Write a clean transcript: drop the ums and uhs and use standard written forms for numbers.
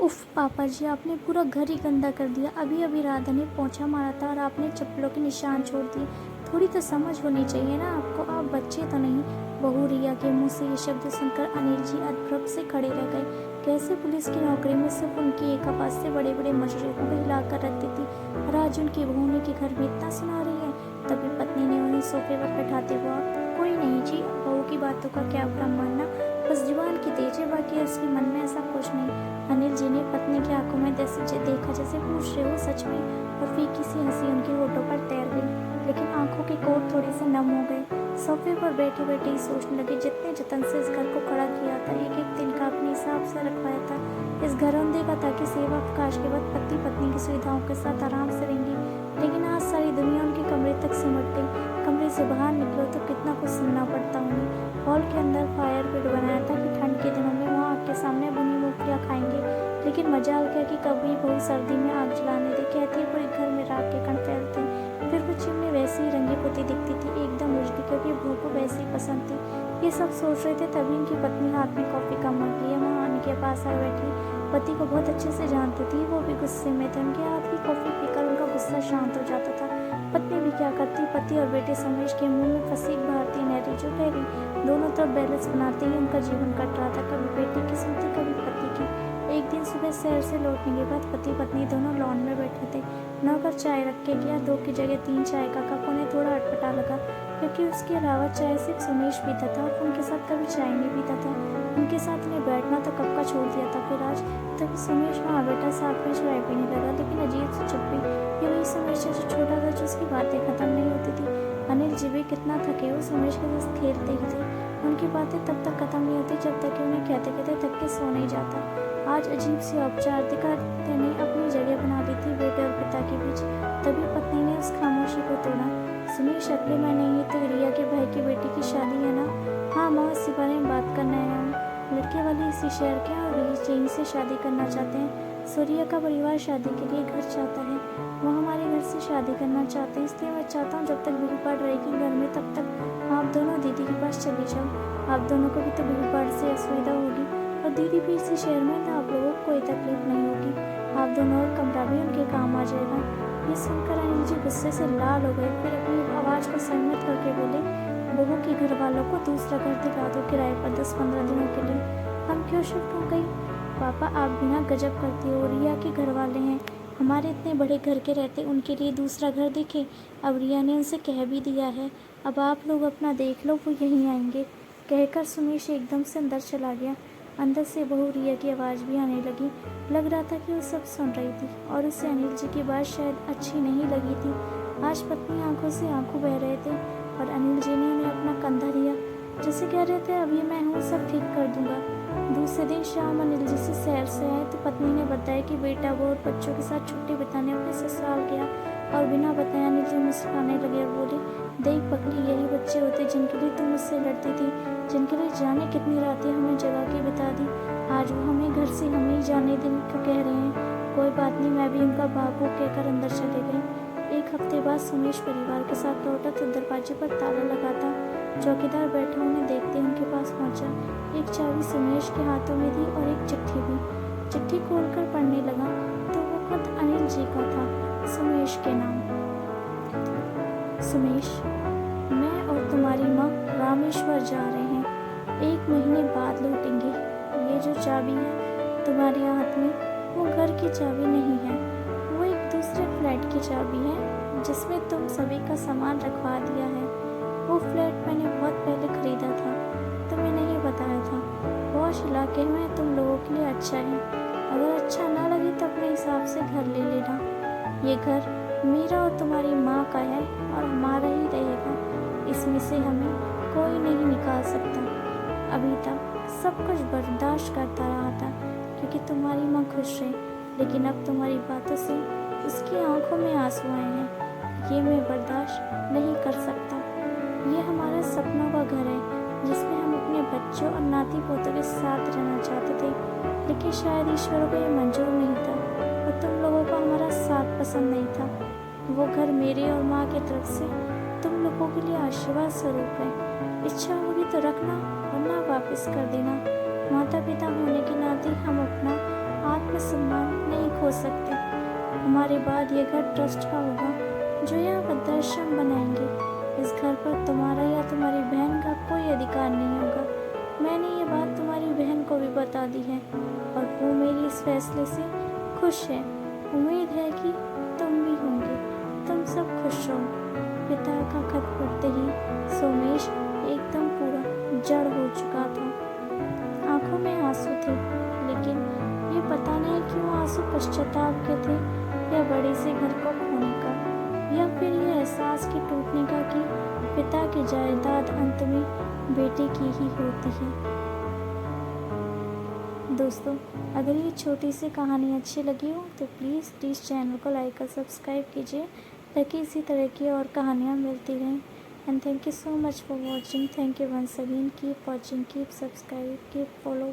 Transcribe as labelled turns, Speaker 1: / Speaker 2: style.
Speaker 1: उफ़ पापा जी, आपने पूरा घर ही गंदा कर दिया। अभी अभी राधा ने पोंछा मारा था और आपने चप्पलों के निशान छोड़ दिए। थोड़ी तो समझ होनी चाहिए ना आपको, आप बच्चे तो नहीं। बहू रिया के मुंह से ये शब्द सुनकर अनिल जी अद्भुत से खड़े रह गए। कैसे पुलिस की नौकरी में सिर्फ उनकी एक आवाज़ से बड़े बड़े मशहूरों को हिलाकर रखती थी और आज उनकी बहू ने के घर में इतना सुना रही है। तभी पत्नी ने उन्हें सोफे पर बैठाते हुआ, कोई नहीं जी, बहू की बातों का क्या बुरा मानना, बस जुबान की तेज है, बाकी उसके मन में ऐसा कुछ नहीं। अनिल जी ने पत्नी की आंखों में देखा जैसे पूछ रहे हो सच में, और फीकी सी हंसी उनके होठों पर तैर गई, लेकिन आंखों के कोर थोड़े से नम हो गए। सोफे पर बैठे बैठे ही सोचने लगे, जितने जतन से इस घर को खड़ा किया था, एक एक दिन का अपने हिसाब से रखवाया था, इस घरौंदे का, ताकि सेवा अवकाश के बाद पति पत्नी की सुविधाओं के साथ आराम से रहेंगी। लेकिन आज सारी दुनिया उनके कमरे तक सिमट गई। कमरे से बाहर निकलो तो कितना कुछ सुनना पड़ता उन्हें। हॉल के अंदर फायर पिट बनाया था कि ठंड के दिनों में वहाँ आग के सामने बुनी मूंगफलियाँ खाएंगे, लेकिन मजाल क्या कि कभी बहुत सर्दी में आग जलाने दे, कहती है पूरे घर में राख के कण फैलते हैं। फिर वो चिमनी वैसी ही रंगी पुती दिखती थी, एकदम उजड़ी, क्योंकि बहू को वैसी ही पसंद थी। ये सब सोच रहे थे तभी उनकी पत्नी हाथ में कॉफी का मग लिए वहाँ आने के पास आ बैठी। पति को बहुत अच्छे से जानती थी, वो भी गुस्से में थे। उनके हाथ की कॉफी पीकर उनका गुस्सा शांत हो जाता था। पत्नी भी क्या करती, पति और बेटे समेश के मुंह में फंसी एक भारतीय नहरी जो कह गई। दोनों तरफ बैलेंस बनाते ही उनका जीवन कट रहा था, कभी बेटे की सुनती, कभी पति की। एक दिन सुबह शहर से लौटने के बाद पति पत्नी दोनों लॉन में बैठे थे। नौकर चाय रख के गया, 2 की जगह 3 चाय का कप। उन्हें थोड़ा अटपटा लगा, क्योंकि उसके अलावा चाय सिर्फ सुमेश पीता था और उनके साथ कभी चाय नहीं पीता था। उनके साथ इन्हें बैठना तो कब का छोड़ दिया था फिर आज। तभी सुमेश वहाँ बैठा साथ में चाय पीने लगा, लेकिन अजीब से चुप्पी। ये वही सुमेश है जो छोटा था, जिसकी बातें खत्म नहीं होती थी। अनिल जी भी कितना थके वो सुमेश के साथ खेलते ही थे। उनकी बातें तब तक खत्म नहीं होती जब तक कि उन्हें कहते कहते थक के सो नहीं जाता। आज अजीब सी औपचारिकता ने अपनी जगह बना ली थी बेटे और पिता के बीच। तभी पत्नी ने उस खामोशी को तोड़ा। सुमेश, अगले महीने ही तो रिया के भाई की बेटी की शादी है ना? हाँ माँ, इसी बारे में बात करने आया हूँ। लड़के वाले इसी शहर के और यहीं से शादी करना चाहते हैं। सूर्या का परिवार शादी के लिए घर चाहता है, वो हमारे घर से शादी करना चाहते हैं। इसलिए मैं चाहता हूँ जब तक भीड़ भाड़ रहेगी घर में, तब तक आप दोनों दीदी के पास चले जाओ। आप दोनों को भी तो भीड़ भाड़ से असुविधा होगी, और दीदी भी इसी शहर में, तो आप लोगों को कोई तकलीफ नहीं होगी। आप दोनों का कमरा भी उनके काम आ जाएगा। ये सुनकर अनिल जी गुस्से से लाल हो गए, फिर अपनी आवाज़ को संयमित करके बोले, बहू के घर वालों को दूसरा घर दिला दो किराए पर 10-15 दिनों के लिए। हम क्यों शिफ्ट हो गई? पापा, आप बिना गजब करती हो। रिया के घर वाले हैं, हमारे इतने बड़े घर के रहते उनके लिए दूसरा घर देखे। अब रिया ने उनसे कह भी दिया है, अब आप लोग अपना देख लो, वो यहीं आएंगे। कहकर सुमेश एकदम से अंदर चला गया। अंदर से बहू रिया की आवाज़ भी आने लगी। लग रहा था कि वो सब सुन रही थी और उसे अनिल जी की बात शायद अच्छी नहीं लगी थी। आज पत्नी आंखों से आंखों बह रहे थे और अनिल जी ने उन्हें अपना कंधा दिया, जैसे कह रहे थे अभी मैं हूँ, सब ठीक कर दूंगा। दूसरे दिन शाम अनिल जी से शहर से आए तो पत्नी ने बताया कि बेटा वो और बच्चों के साथ छुट्टी बिताने अपने ससुराल गया, और बिना बताए अनिल जी मुस्कुराने लगे और बोले, देख पकड़ी, यही बच्चे होते जिनके लिए तुम मुझसे लड़ती थी, जिनके लिए जाने कितनी रातें हमें जगा के बिता दी। आज वो हमें घर से हमें जाने दिन को कह रहे हैं। कोई बात नहीं, मैं भी उनका बाबू कहकर अंदर चले गए। एक हफ्ते बाद सुमेश परिवार के साथ लौटा तो दरवाजे पर ताला लगा था। चौकीदार बैठा उन्हें देखते उनके पास पहुंचा। एक चाबी सुमेश के हाथों में दी और एक चिट्ठी भी। चिट्ठी खोलकर पढ़ने लगा तो वो खुद अनिल जी का था, सुमेश के नाम। सुमेश, मैं और तुम्हारी माँ रामेश्वर जा रहे हैं, 1 महीने बाद लौटेंगे। ये जो चाबी है तुम्हारे हाथ में, वो घर की चाबी नहीं है, वो एक दूसरे फ्लैट की चाबी है जिसमें तुम सभी का सामान रखवा दिया है। वो फ्लैट मैंने बहुत पहले खरीदा था, तुम्हें नहीं बताया था। पॉश इलाके में तुम लोगों के लिए अच्छा है, अगर अच्छा ना लगे तो अपने हिसाब से घर ले लेना। ये घर मेरा और तुम्हारी माँ का है और हमारा ही रहेगा, इसमें से हमें कोई नहीं निकाल सकता। अभी तक सब कुछ बर्दाश्त करता रहा था क्योंकि तुम्हारी माँ खुश है, लेकिन अब तुम्हारी बातों से उसकी आंखों में आंसू आए हैं। ये मैं बर्दाश्त नहीं कर सकता। ये हमारा सपनों का घर है जिसमें हम अपने बच्चों और नाती पोतों के साथ रहना चाहते थे, लेकिन शायद ईश्वर को ये मंजूर नहीं था और तुम लोगों को हमारा साथ पसंद नहीं था। वो घर मेरे और माँ की तरफ से तुम लोगों के लिए आशीर्वाद स्वरूप है। इच्छा होगी तो रखना, वरना वापस कर देना। माता पिता होने के नाते हम अपना आत्मसम्मान सकते। हमारे बाद ये घर ट्रस्ट का होगा जो यहाँ वृद्धाश्रम बनाएंगे। इस घर पर तुम्हारा या तुम्हारी बहन का कोई अधिकार नहीं होगा। मैंने ये बात तुम्हारी बहन को भी बता दी है और वो मेरी इस फैसले से खुश है। उम्मीद है कि तुम भी होंगे। तुम सब खुश रहो। पिता का खत पढ़ते ही सोमेश एकदम पूरा जड़ हो चुका था। आंखों में आंसू थे, लेकिन ये पता नहीं क्यों आंसू पश्चाताप के थे, या बड़े से घर को खोने का, या फिर ये एहसास के टूटने का कि पिता की जायदाद अंत में बेटे की ही होती है। दोस्तों, अगर ये छोटी सी कहानी अच्छी लगी हो तो प्लीज़ चैनल को लाइक और सब्सक्राइब कीजिए, ताकि इसी तरह की और कहानियाँ मिलती रहें। And thank you so much for watching. Thank you once again. Keep watching, keep subscribe, keep follow.